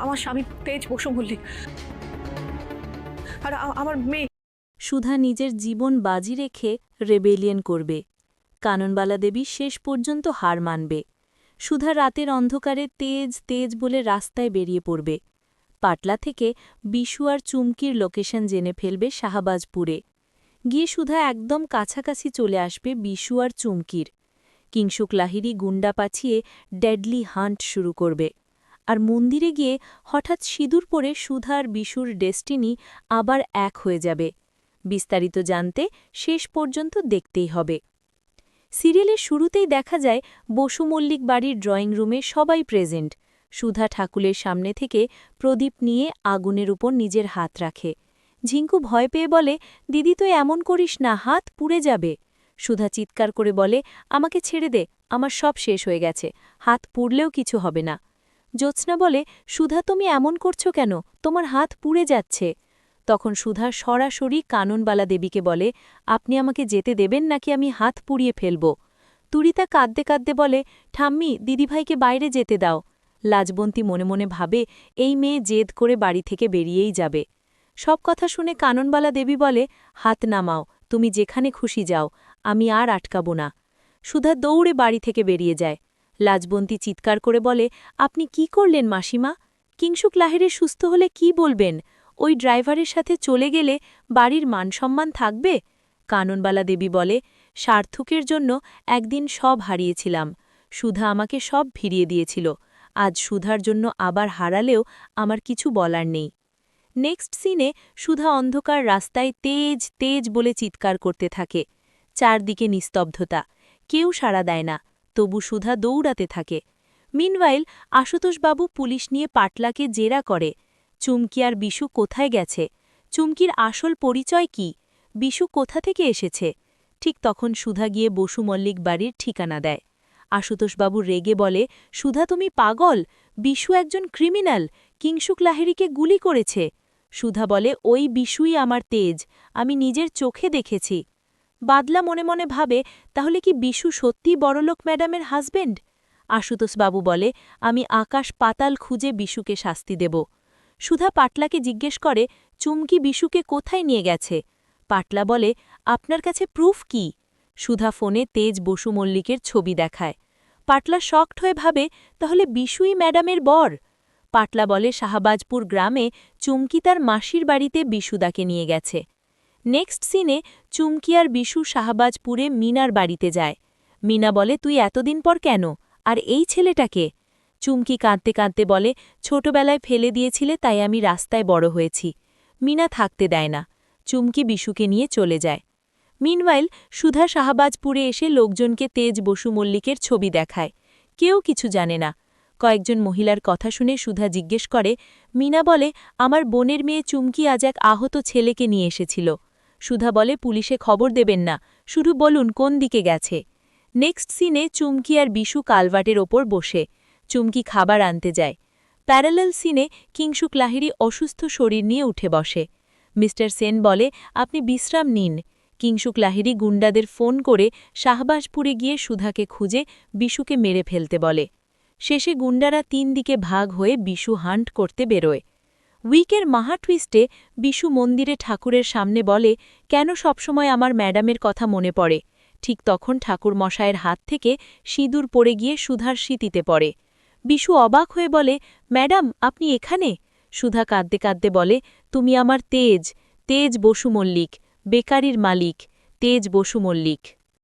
আমার স্বামী তেজ বসু মল্লিক, আর আমার মেয়ে। সুধা নিজের জীবন বাজি রেখে রেবেলিয়ন করবে। কাননবালা দেবী শেষ পর্যন্ত হার মানবে। সুধা রাতের অন্ধকারে তেজ তেজ বলে রাস্তায় বেরিয়ে পড়বে। পাটলা থেকে বিশু আর চুমকির লোকেশন জেনে ফেলবে শাহবাজপুরে। গিয়ে সুধা একদম কাছাকাছি চলে আসবে বিশু আর চুমকির। কিংসুক লাহিড়ী গুন্ডা পাঠিয়ে ডেডলি হান্ট শুরু করবে। আর মন্দিরে গিয়ে হঠাৎ সিঁদুর পরে সুধা আর বিশুর ডেস্টিনি আবার এক হয়ে যাবে। বিস্তারিত জানতে শেষ পর্যন্ত দেখতেই হবে। সিরিয়ালের শুরুতেই দেখা যায় বসু মল্লিক বাড়ির ড্রয়িং রুমে সবাই প্রেজেন্ট। সুধা ঠাকুরের সামনে থেকে প্রদীপ নিয়ে আগুনের উপর নিজের হাত রাখে। ঝিঙ্কু ভয় পেয়ে বলে, দিদি তো এমন করিস না, হাত পুড়ে যাবে। সুধা চিৎকার করে বলে, আমাকে ছেড়ে দে, আমার সব শেষ হয়ে গেছে, হাত পুড়লেও কিছু হবে না। জ্যোৎস্না বলে, সুধা তুমি এমন করছো কেন, তোমার হাত পুড়ে যাচ্ছে। তখন সুধা সরাসরি কাননবালা দেবীকে বলে, আপনি আমাকে যেতে দেবেন নাকি আমি হাত পুড়িয়ে ফেলব। তুরিতা কাঁদতে কাঁদতে বলে, ঠাম্মি দিদিভাইকে বাইরে যেতে দাও। লাজবন্তী মনে মনে ভাবে, এই মেয়ে জেদ করে বাড়ি থেকে বেরিয়েই যাবে। সব কথা শুনে কাননবালা দেবী বলে, হাত নামাও, তুমি যেখানে খুশি যাও, আমি আর আটকাব না। সুধা দৌড়ে বাড়ি থেকে বেরিয়ে যায়। লাজবন্তী চিৎকার করে বলে, আপনি কি করলেন মাসিমা? কিংসুক লাহিড়ী সুস্থ হলে কি বলবেন? ওই ড্রাইভারের সাথে চলে গেলে বাড়ির মানসম্মান থাকবে? কাননবালা দেবী বলে, সার্থকের জন্য একদিন সব হারিয়েছিলাম, সুধা আমাকে সব ফিরিয়ে দিয়েছিল, আজ সুধার জন্য আবার হারালেও আমার কিছু বলার নেই। নেক্সট সিনে সুধা অন্ধকার রাস্তায় তেজ তেজ বলে চিৎকার করতে থাকে। চারদিকে নিস্তব্ধতা, কেউ সাড়া দেয় না, তবু সুধা দৌড়াতে থাকে। মিনওয়াইল আশুতোষবাবু পুলিশ নিয়ে পাটলাকে জেরা করে। চুমকি আর বিশু কোথায় গেছে? চুমকির আসল পরিচয় কি? বিশু কোথা থেকে এসেছে? ঠিক তখন সুধা গিয়ে বসু মল্লিক বাড়ির ঠিকানা দেয়। আশুতোষবাবু রেগে বলে, সুধা তুমি পাগল, বিশু একজন ক্রিমিনাল, কিংসুক লাহিড়ীকে গুলি করেছে। সুধা বলে, ওই বিশুই আমার তেজ, আমি নিজের চোখে দেখেছি। বাদলা মনে মনে ভাবে, তাহলে কি বিশু সত্যিই বড়লোক ম্যাডামের হাজবেন্ড? আশুতোষবাবু বলে, আমি আকাশ পাতাল খুঁজে বিশুকে শাস্তি দেব। সুধা পাটলাকে জিজ্ঞেস করে, চুমকি বিশুকে কোথায় নিয়ে গেছে? পাটলা বলে, আপনার কাছে প্রুফ কি? সুধা ফোনে তেজ বসু মল্লিকের ছবি দেখায়। পাটলা শকড হয়ে ভাবে, তাহলে বিশুই ম্যাডামের বর। পাটলা বলে, শাহবাজপুর গ্রামে চুমকি তার মাসির বাড়িতে বিশুদাকে নিয়ে গেছে। নেক্সট সিনে চুমকি আর বিশু শাহবাজপুরে মিনার বাড়িতে যায়। মিনা বলে, তুই এতদিন পর কেন, আর এই ছেলেটাকে? চুমকি কাঁদতে কাঁদতে বলে, ছোটবেলায় ফেলে দিয়েছিলে তাই আমি রাস্তায় বড় হয়েছি। মিনা থাকতে দেয় না। চুমকি বিশুকে নিয়ে চলে যায়। মিনওয়াইল সুধা শাহবাজপুরে এসে লোকজনকে তেজ বসু মল্লিকের ছবি দেখায়। কেউ কিছু জানে না। কয়েকজন মহিলার কথা শুনে সুধা জিজ্ঞেস করে, মিনা বলে, আমার বোনের মেয়ে চুমকি আজ এক আহত ছেলেকে নিয়ে এসেছিল। সুধা বলে, পুলিশে খবর দেবেন না, শুধু বলুন কোন দিকে গেছে। নেক্সট সিনে চুমকি আর বিশু কালভার্টের ওপর বসে। চুমকি খাবার আনতে যায়। প্যারালাল সিনে কিংসুক লাহিড়ী অসুস্থ শরীর নিয়ে উঠে বসে। মিস্টার সেন বলে, আপনি বিশ্রাম নিন। কিংসুক লাহিড়ী গুন্ডাদের ফোন করে শাহবাজপুরে গিয়ে সুধাকে খুঁজে বিশুকে মেরে ফেলতে বলে। শেষে গুন্ডারা 3 দিকে ভাগ হয়ে বিশু হান্ট করতে বেরোয়। উইকের মাহা টুইস্টে বিশু মন্দিরে ঠাকুরের সামনে বলে, কেন সবসময় আমার ম্যাডামের কথা মনে পড়ে? ঠিক তখন ঠাকুর মশায়ের হাত থেকে সিঁদুর পড়ে গিয়ে সুধার স্মৃতিতে পড়ে। বিশু অবাক হয়ে বলে, ম্যাডাম আপনি এখানে? সুধা কাঁদতে কাঁদতে বলে, তুমি আমার তেজ, তেজ বসু মল্লিক, বেকারির মালিক, তেজ বসু মল্লিক।